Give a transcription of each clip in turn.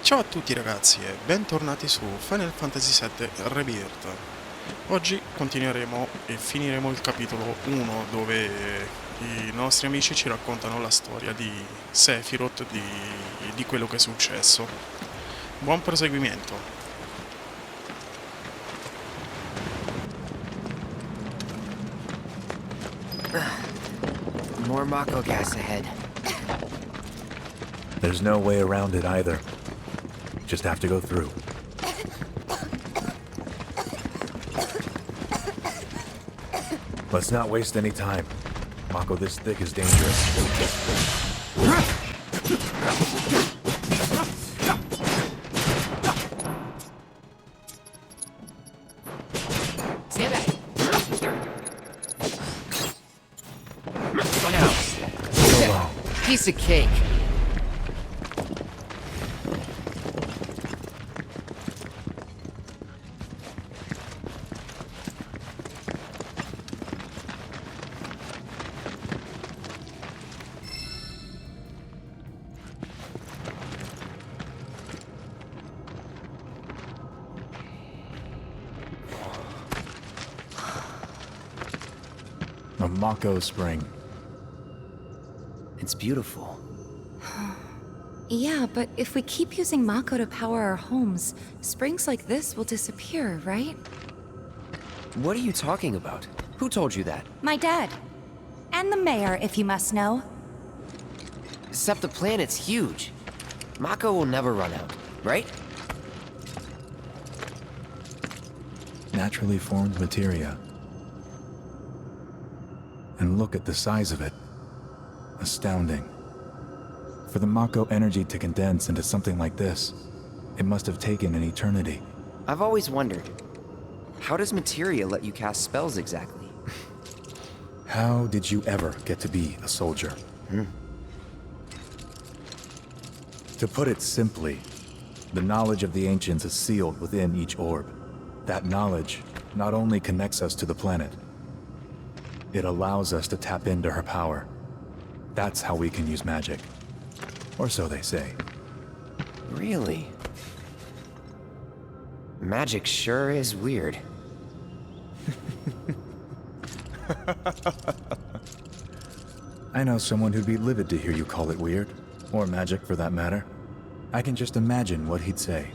Ciao a tutti ragazzi e bentornati su Final Fantasy VII Rebirth. Oggi continueremo e finiremo il capitolo 1 dove i nostri amici ci raccontano la storia di Sephiroth, di quello che è successo. Buon proseguimento. More Mako gas ahead. There's no way around it either. Just have to go through. Let's not waste any time. Mako this thick is dangerous. Stand back. Go now. Solo. Piece of cake. A Mako spring. It's beautiful. Yeah, but if we keep using Mako to power our homes, springs like this will disappear, right? What are you talking about? Who told you that? My dad. And the mayor, if you must know. Except the planet's huge. Mako will never run out, right? Naturally formed materia. And look at the size of it. Astounding. For the Mako energy to condense into something like this, it must have taken an eternity. I've always wondered, how does materia let you cast spells exactly? How did you ever get to be a soldier? To put it simply, the knowledge of the ancients is sealed within each orb. That knowledge not only connects us to the planet, it allows us to tap into her power. That's how we can use magic. Or so they say. Really? Magic sure is weird. I know someone who'd be livid to hear you call it weird, or magic for that matter. I can just imagine what he'd say.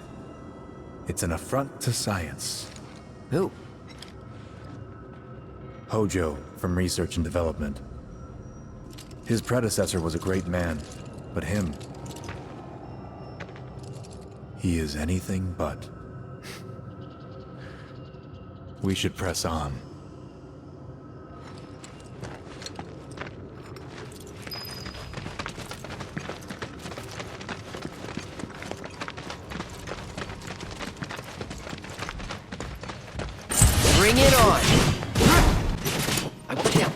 It's an affront to science. Who? Hojo, from Research and Development. His predecessor was a great man, but him... he is anything but. We should press on. Bring it on! I'm down.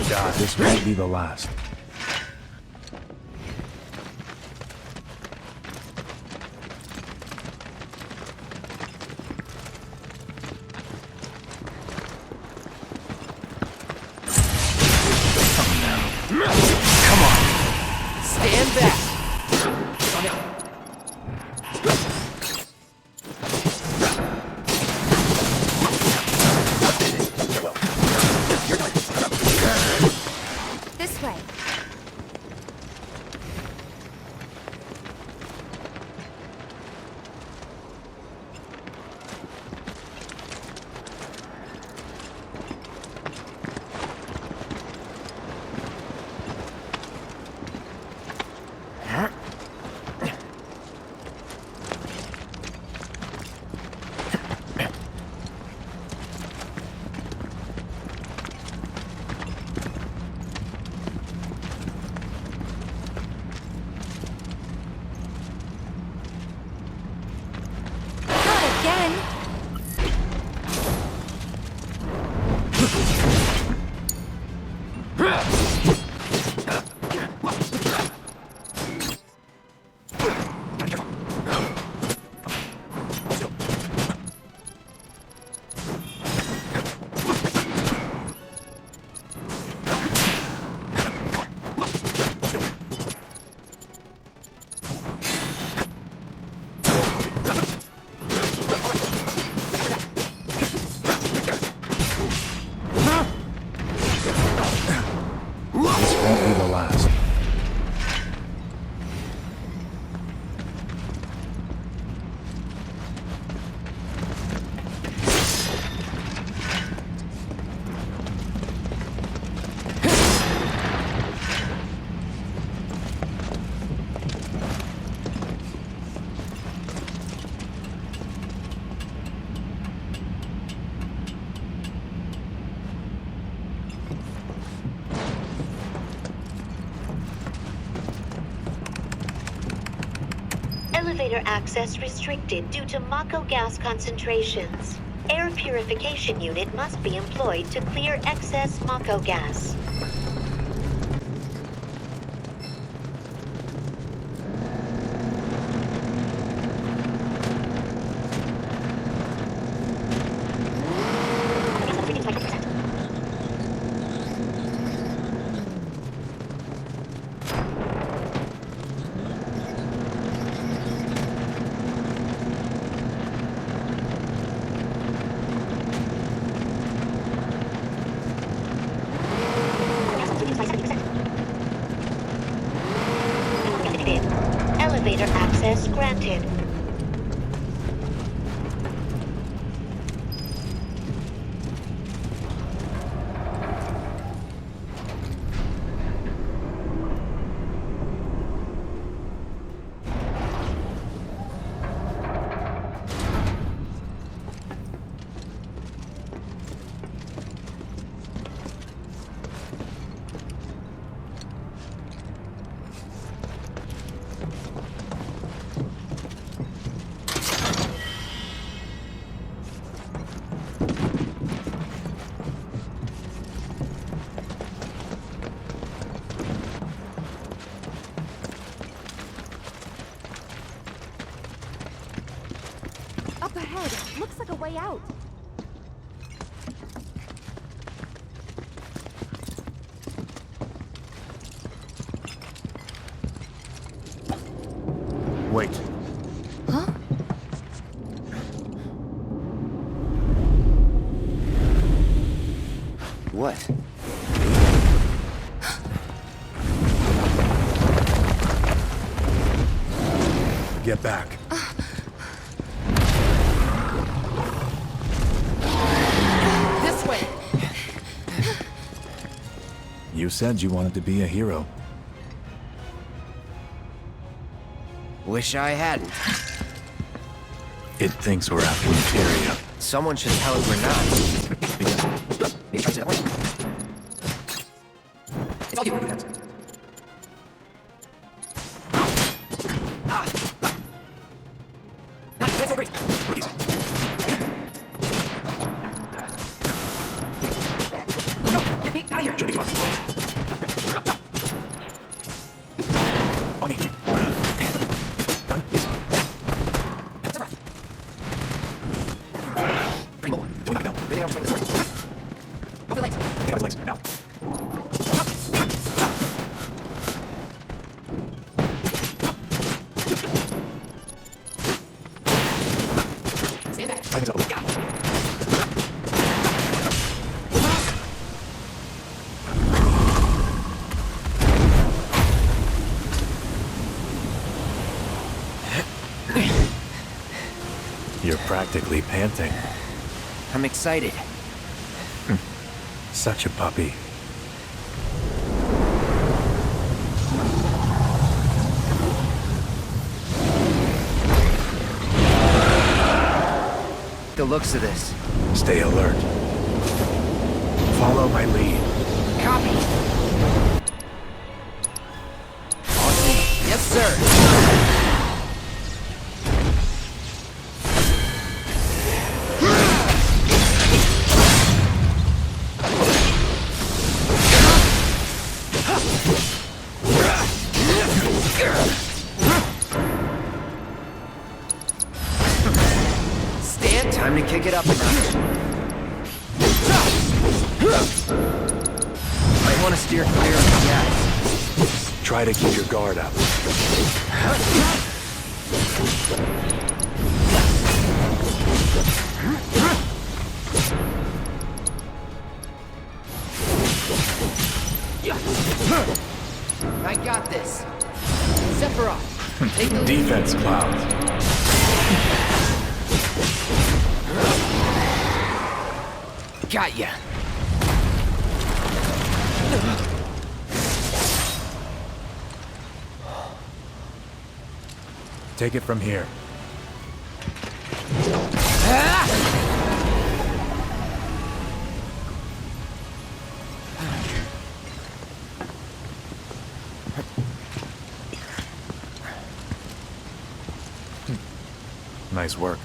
God, this won't be the last. Stand back! This way. Elevator access restricted due to Mako gas concentrations. Air purification unit must be employed to clear excess Mako gas. Elevator access granted. Up ahead. Looks like a way out. Wait. Huh? What? Get back. This way. You said you wanted to be a hero. Wish I hadn't. It thinks we're after materia. Someone should tell it we're not. It's all you. You're practically panting. I'm excited. Such a puppy. The looks of this. Stay alert. Follow my lead. Copy. Yes, sir. Stan, time to kick it up a notch. Might want to steer clear of the gas. Try to keep your guard up. I got this. Sephiroth, take the lead. Defense clouds. Got ya. Take it from here. Nice work.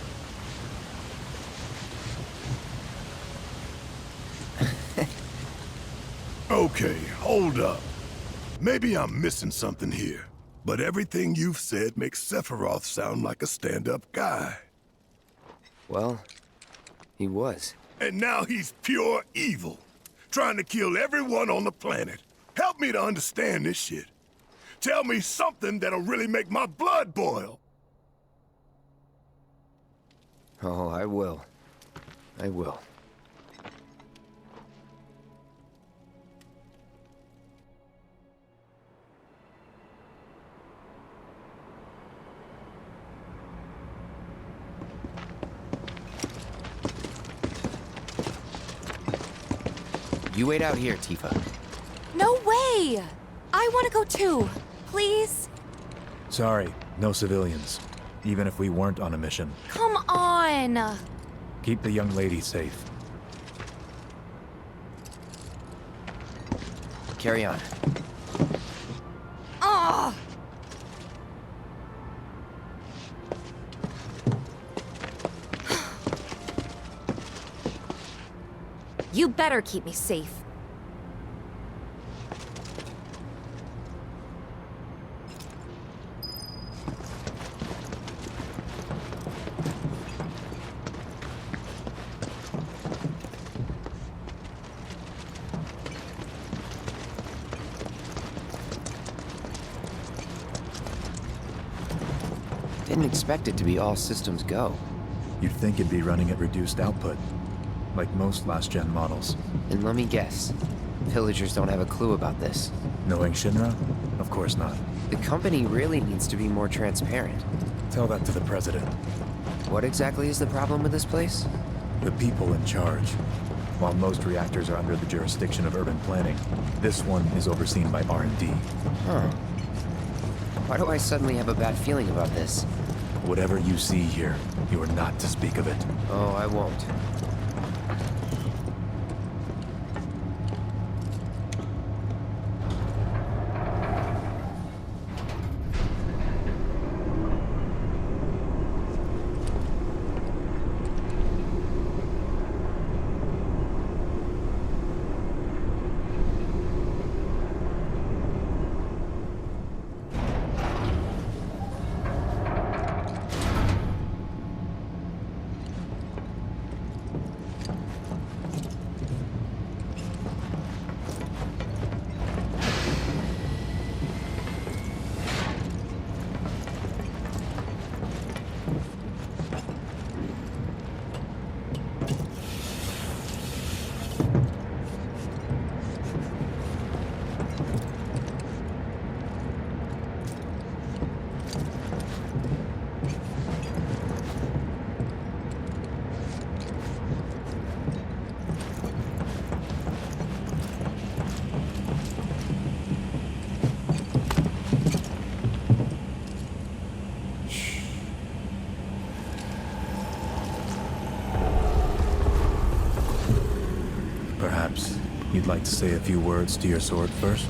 Okay, hold up. Maybe I'm missing something here, but everything you've said makes Sephiroth sound like a stand-up guy. Well, he was. And now he's pure evil, trying to kill everyone on the planet. Help me to understand this shit. Tell me something that'll really make my blood boil. Oh, I will. I will. You wait out here, Tifa. No way! I want to go too. Please? Sorry, no civilians. Even if we weren't on a mission. Come on! Keep the young lady safe. Carry on. Ugh! You better keep me safe. Didn't expect it to be all systems go. You'd think it'd be running at reduced output, like most last-gen models. And let me guess, villagers don't have a clue about this. Knowing Shinra? Of course not. The company really needs to be more transparent. Tell that to the president. What exactly is the problem with this place? The people in charge. While most reactors are under the jurisdiction of urban planning, this one is overseen by R&D. Huh. Why do I suddenly have a bad feeling about this? Whatever you see here, you are not to speak of it. Oh, I won't. Perhaps you'd like to say a few words to your sword first?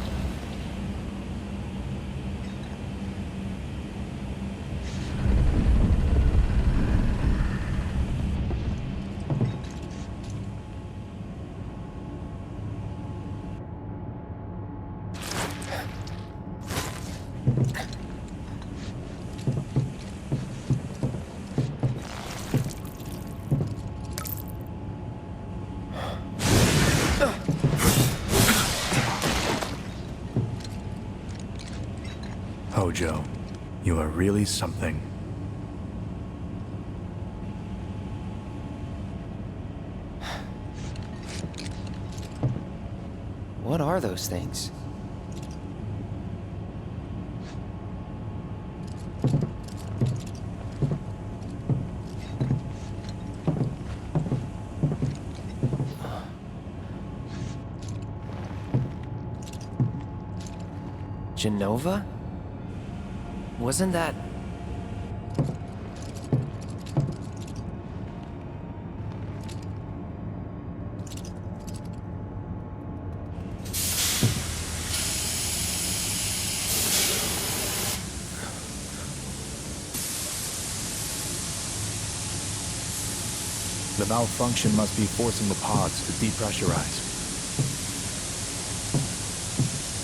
Hojo, you are really something. What are those things? Genova? Wasn't that... The malfunction must be forcing the pods to depressurize.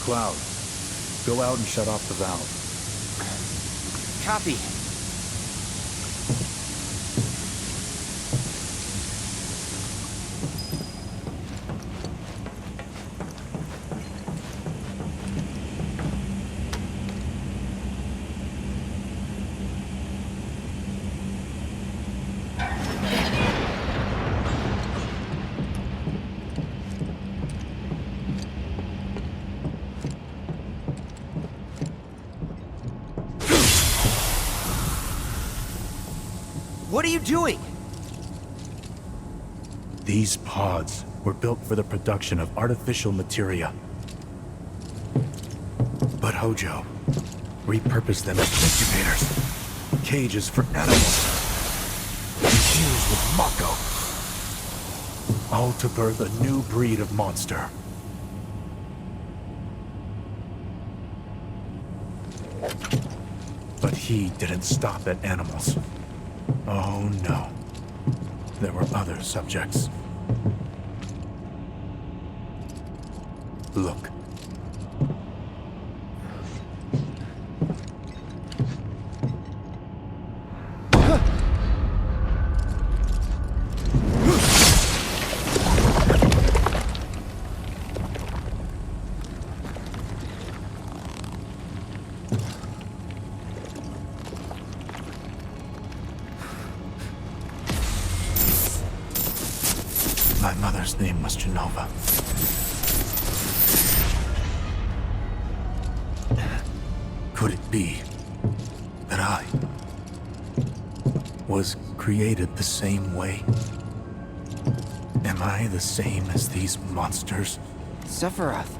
Cloud, go out and shut off the valve. Copy. What are you doing? These pods were built for the production of artificial materia. But Hojo repurposed them as incubators, cages for animals, infused with Mako, all to birth a new breed of monster. But he didn't stop at animals. Oh no. There were other subjects. Look. My mother's name was Genova. Could it be that I was created the same way? Am I the same as these monsters? Sephiroth.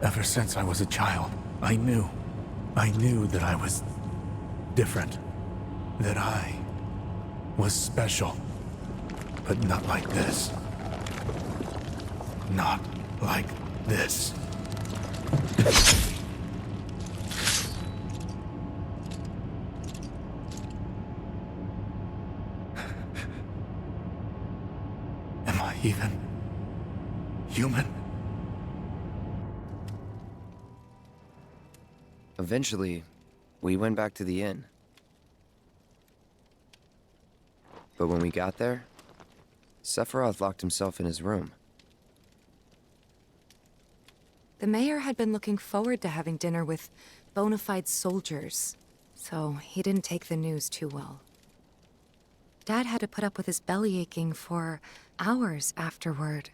Ever since I was a child, I knew that I was different. That I was special. But not like this. Not like this. Am I even human? Eventually, we went back to the inn. But when we got there, Sephiroth locked himself in his room. The mayor had been looking forward to having dinner with bona fide soldiers, so he didn't take the news too well. Dad had to put up with his belly aching for hours afterward.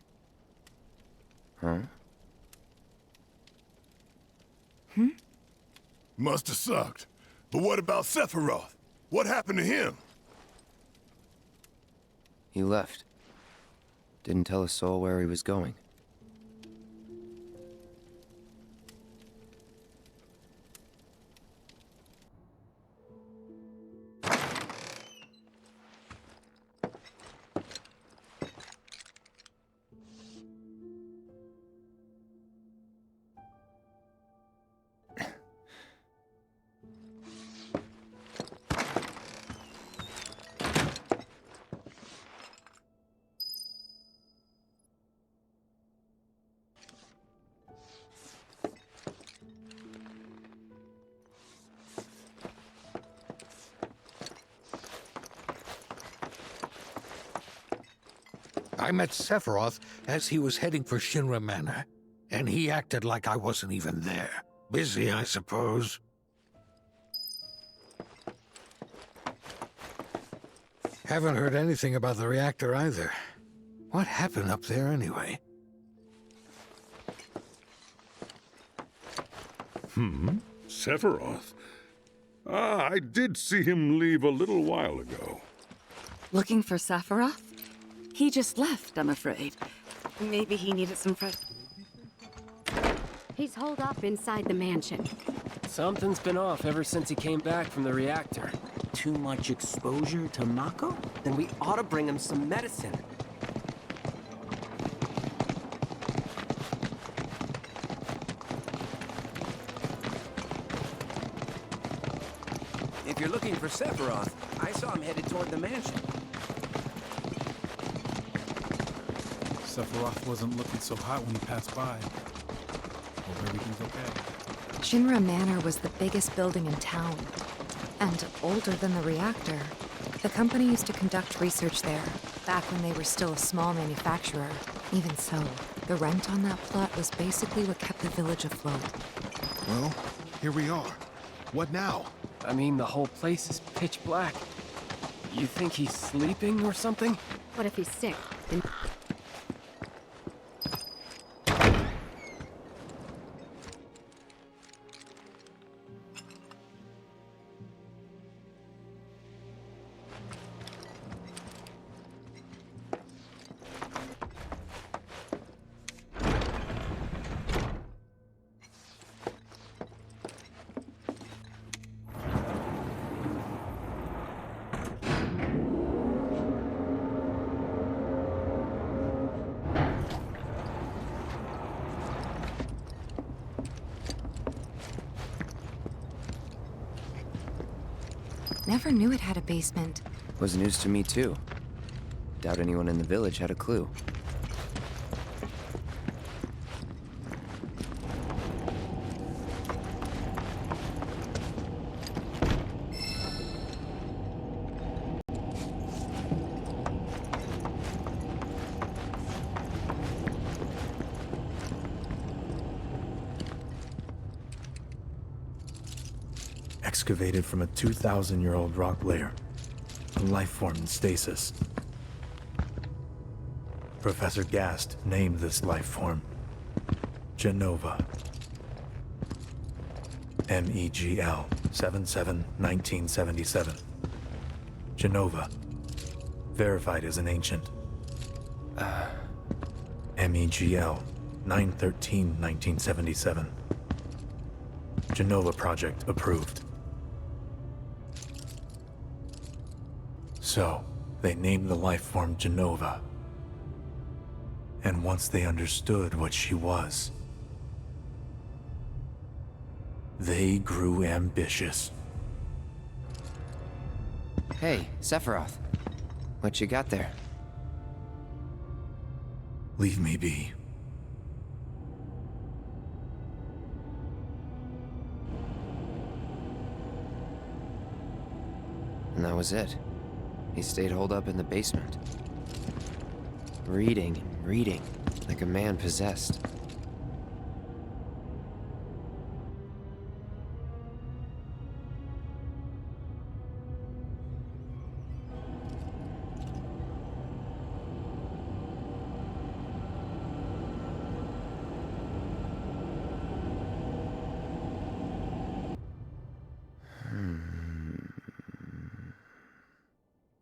Huh? Must have sucked. But what about Sephiroth? What happened to him? He left. Didn't tell a soul where he was going. I met Sephiroth as he was heading for Shinra Manor, and he acted like I wasn't even there. Busy, I suppose. Haven't heard anything about the reactor either. What happened up there anyway? Sephiroth? Ah, I did see him leave a little while ago. Looking for Sephiroth? He just left, I'm afraid. Maybe he needed some fresh... He's holed up inside the mansion. Something's been off ever since he came back from the reactor. Too much exposure to Mako? Then we ought to bring him some medicine. If you're looking for Sephiroth, I saw him headed toward the mansion. Sephiroth wasn't looking so hot when he passed by. Hope everything's okay. Shinra Manor was the biggest building in town, and older than the reactor. The company used to conduct research there, back when they were still a small manufacturer. Even so, the rent on that plot was basically what kept the village afloat. Well, here we are. What now? I mean, the whole place is pitch black. You think he's sleeping or something? What if he's sick? Then Never knew it had a basement. Was news to me too. Doubt anyone in the village had a clue. Excavated from a 2,000-year-old rock layer, a life form in stasis. Professor Gast named this life form Genova. MEGL 77-1977. Genova. Verified as an ancient. MEGL 913-1977. Genova project approved. So, they named the life form Genova. And once they understood what she was, they grew ambitious. Hey, Sephiroth. What you got there? Leave me be. And that was it. He stayed holed up in the basement. Reading and reading, like a man possessed.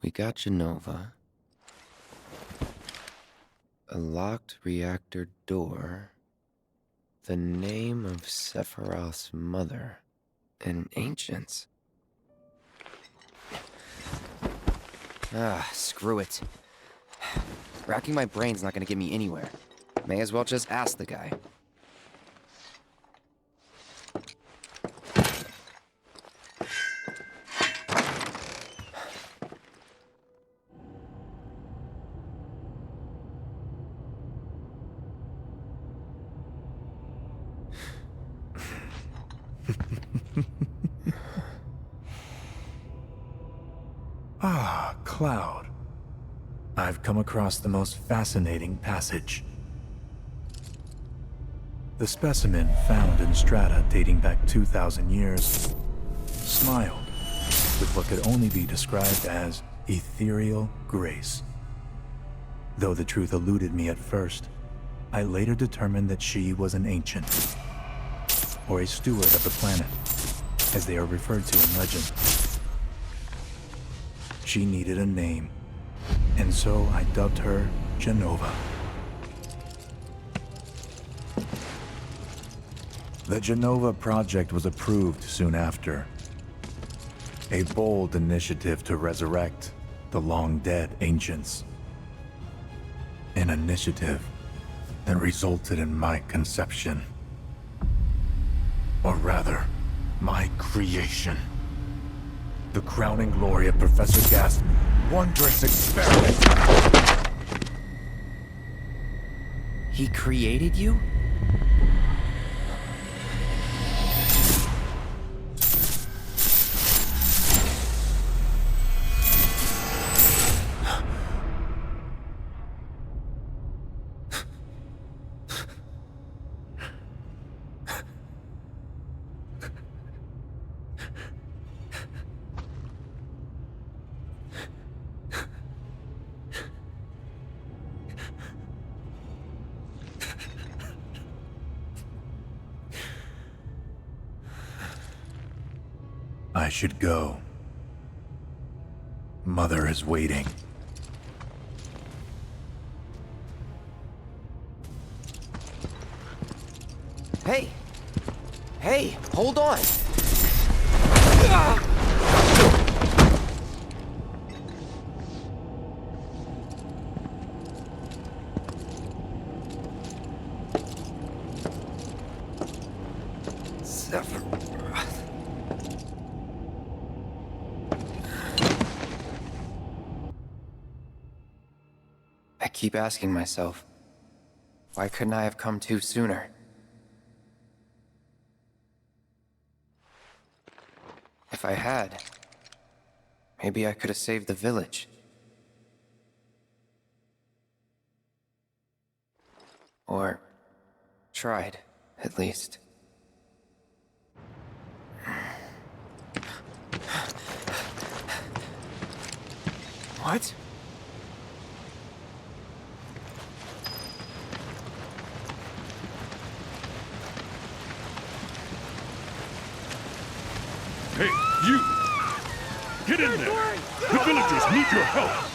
We got Genova. A locked reactor door. The name of Sephiroth's mother. And ancients. Screw it. Racking my brain's not gonna get me anywhere. May as well just ask the guy. Ah, Cloud. I've come across the most fascinating passage. The specimen found in strata dating back 2,000 years smiled with what could only be described as ethereal grace. Though the truth eluded me at first, I later determined that she was an ancient, or a steward of the planet, as they are referred to in legend. She needed a name, and so I dubbed her Genova. The Genova project was approved soon after. A bold initiative to resurrect the long-dead ancients. An initiative that resulted in my conception. Or rather, my creation. The crowning glory of Professor Gast's wondrous experiment. He created you? I should go. Mother is waiting. Hey! Hey, hold on! Sephiroth. I keep asking myself, why couldn't I have come to sooner? If I had, maybe I could have saved the village. Or tried, at least. What? Hey, you! Get in there! The villagers need your help!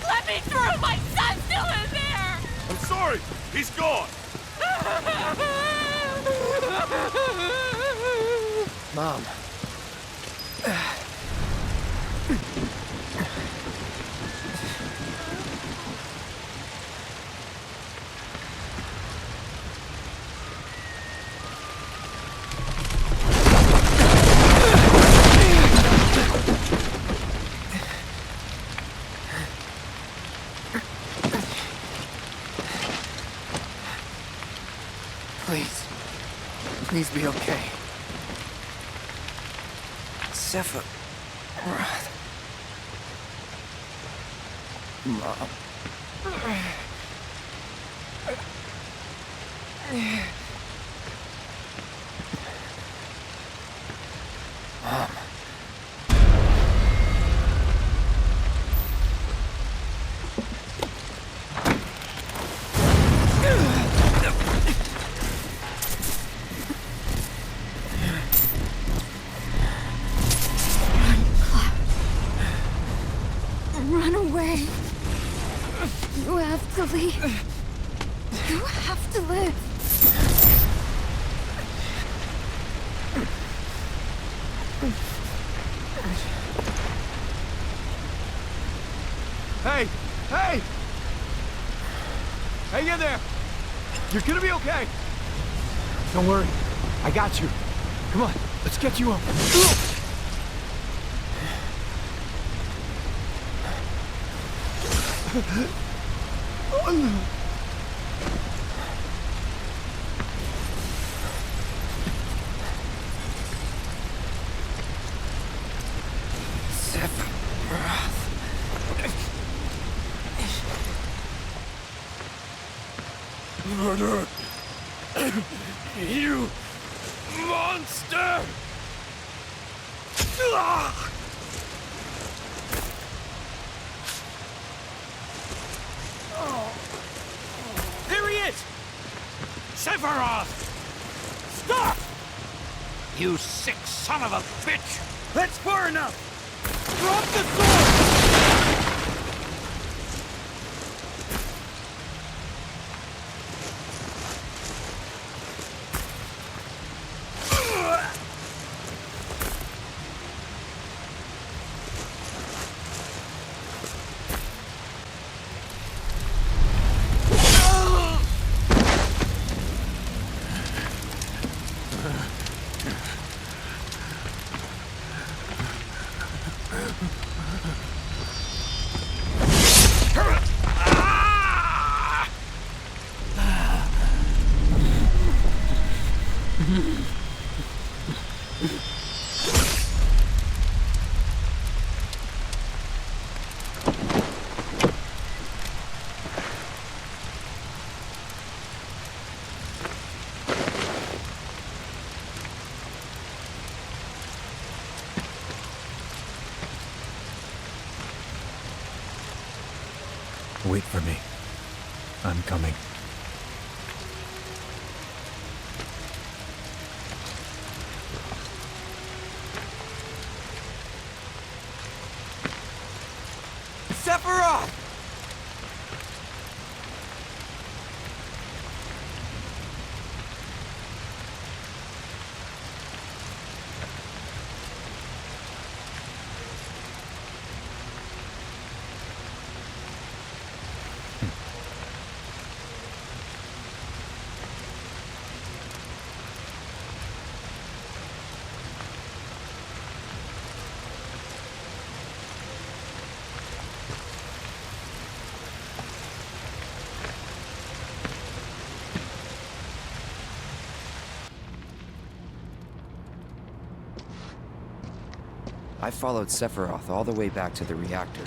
Let me through! My son's still in there! I'm sorry! He's gone! Mom. Please. Please be okay. Sephiroth. Mom. Mom. Run away. You have to leave. You have to live. Hey! Hey! Hang in there! You're gonna be okay! Don't worry. I got you. Come on, let's get you up. Murder! You monster! There he is! Sephiroth! Stop! You sick son of a bitch! That's far enough! Drop the sword! Wait for me. I'm coming. Sephiroth! I followed Sephiroth all the way back to the reactor.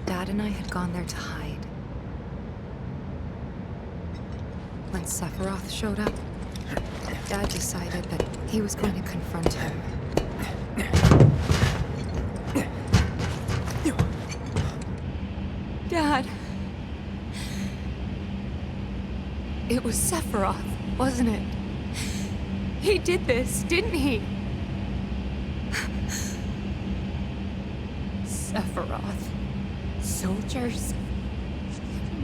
Dad and I had gone there to hide. When Sephiroth showed up, Dad decided that he was going to confront him. Dad! It was Sephiroth, wasn't it? He did this, didn't he? Sephiroth. Soldiers.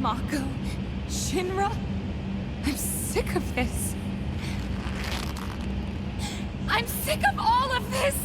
Mako. Shinra. I'm sick of this. I'm sick of all of this!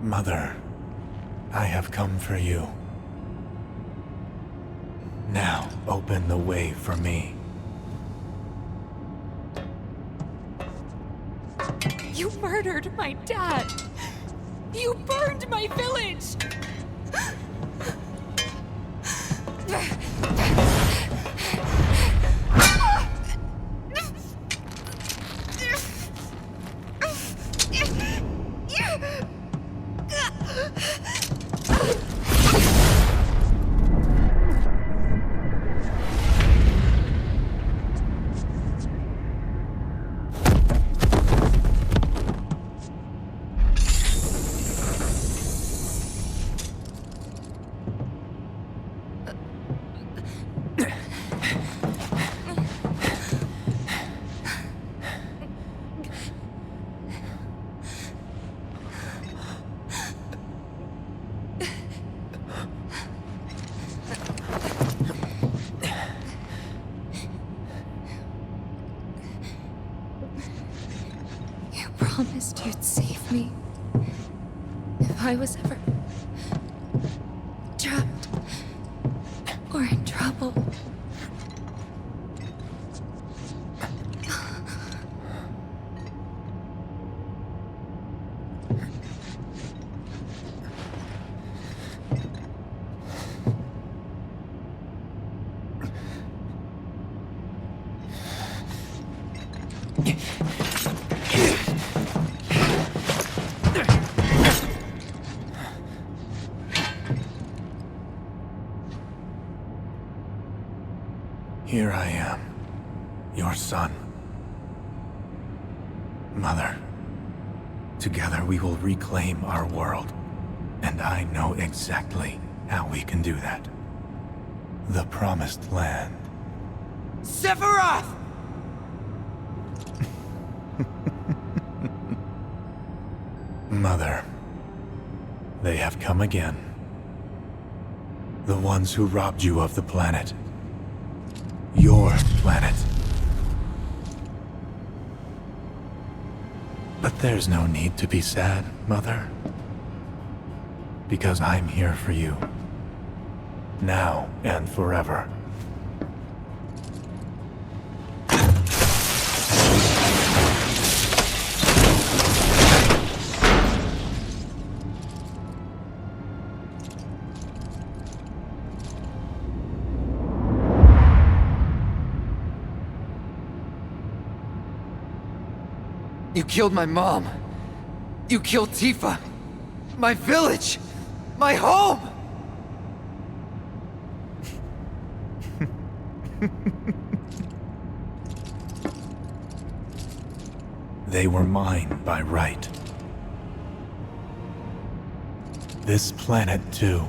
Mother, I have come for you. Now, open the way for me. You murdered my dad! You burned my village! Promised you'd save me if I was ever trapped or in trouble. Here I am, your son. Mother, together we will reclaim our world, and I know exactly how we can do that. The Promised Land. Sephiroth! Mother, they have come again. The ones who robbed you of the planet. Your planet. But there's no need to be sad, Mother. Because I'm here for you. Now and forever. You killed my mom. You killed Tifa. My village. My home. They were mine by right. This planet too.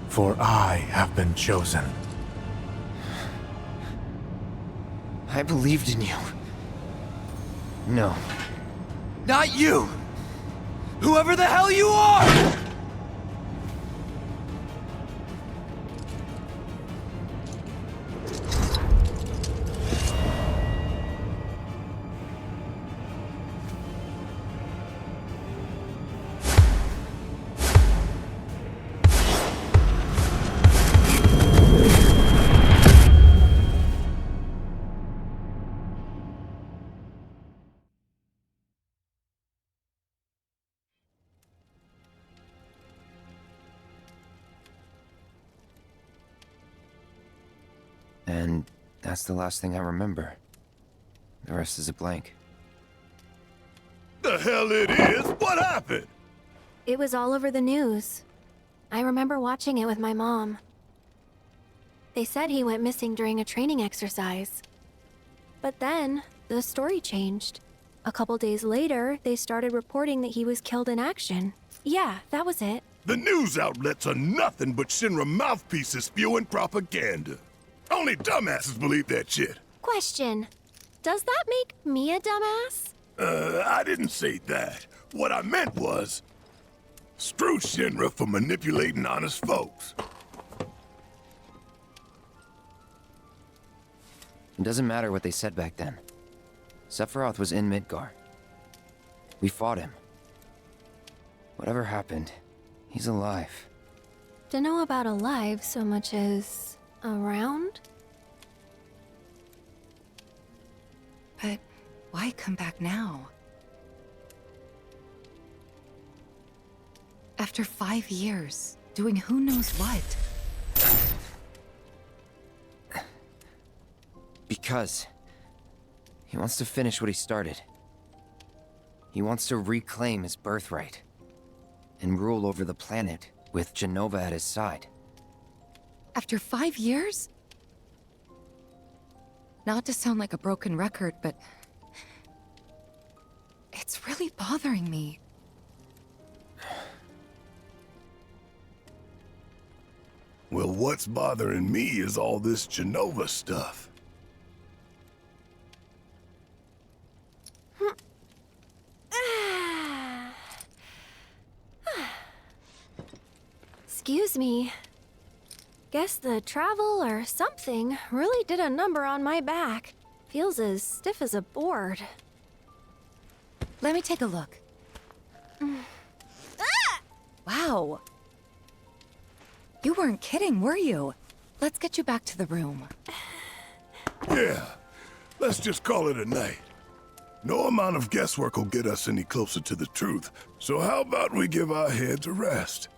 For I have been chosen. I believed in you. No. Not you! Whoever the hell you are! And that's the last thing I remember. The rest is a blank. The hell it is? What happened? It was all over the news. I remember watching it with my mom. They said he went missing during a training exercise. But then, the story changed. A couple days later, they started reporting that he was killed in action. Yeah, that was it. The news outlets are nothing but Shinra mouthpieces spewing propaganda. Only dumbasses believe that shit. Question. Does that make me a dumbass? I didn't say that. What I meant was, screw Shinra for manipulating honest folks. It doesn't matter what they said back then. Sephiroth was in Midgar. We fought him. Whatever happened, he's alive. Dunno about alive so much as around? But why come back now? After 5 years, doing who knows what? Because he wants to finish what he started. He wants to reclaim his birthright and rule over the planet with Jenova at his side. After 5 years? Not to sound like a broken record, but it's really bothering me. Well, what's bothering me is all this Jenova stuff. Excuse me. Guess the travel or something really did a number on my back. Feels as stiff as a board. Let me take a look. Wow. You weren't kidding, were you? Let's get you back to the room. Yeah, let's just call it a night. No amount of guesswork will get us any closer to the truth, so how about we give our heads a rest?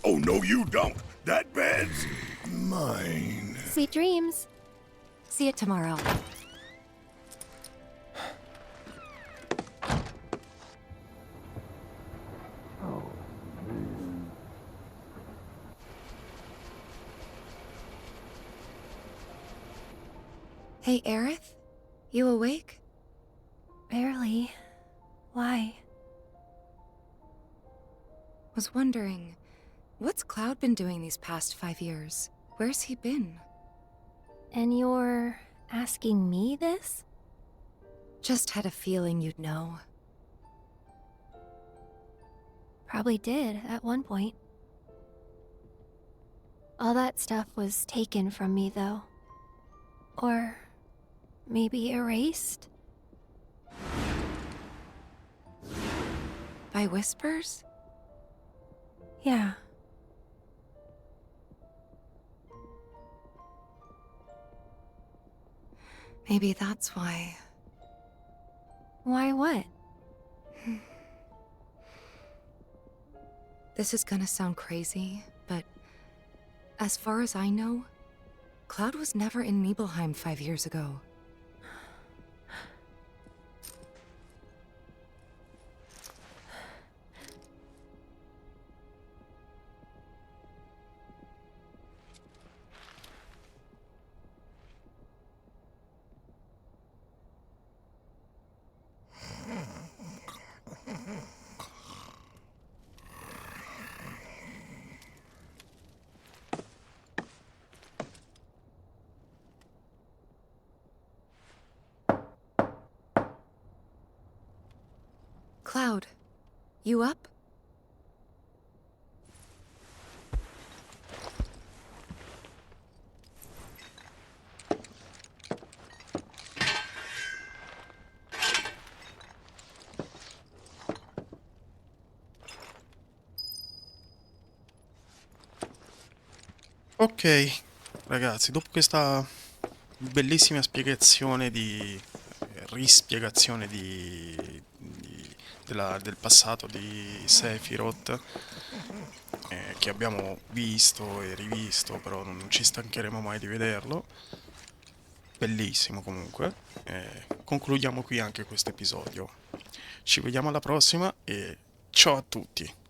Oh, no, you don't. That bed's mine. Sweet dreams. See you tomorrow. Hey, Aerith? You awake? Barely. Why? Was wondering, what's Cloud been doing these past 5 years? Where's he been? And you're asking me this? Just had a feeling you'd know. Probably did at one point. All that stuff was taken from me, though. Or maybe erased? By whispers? Yeah. Maybe that's why. Why what? This is gonna sound crazy, but as far as I know, Cloud was never in Nibelheim 5 years ago. Cloud, you up? Ok, ragazzi, dopo questa bellissima spiegazione di rispiegazione del passato di Sephiroth, che abbiamo visto e rivisto, però non ci stancheremo mai di vederlo. Bellissimo comunque. Concludiamo qui anche questo episodio. Ci vediamo alla prossima e ciao a tutti.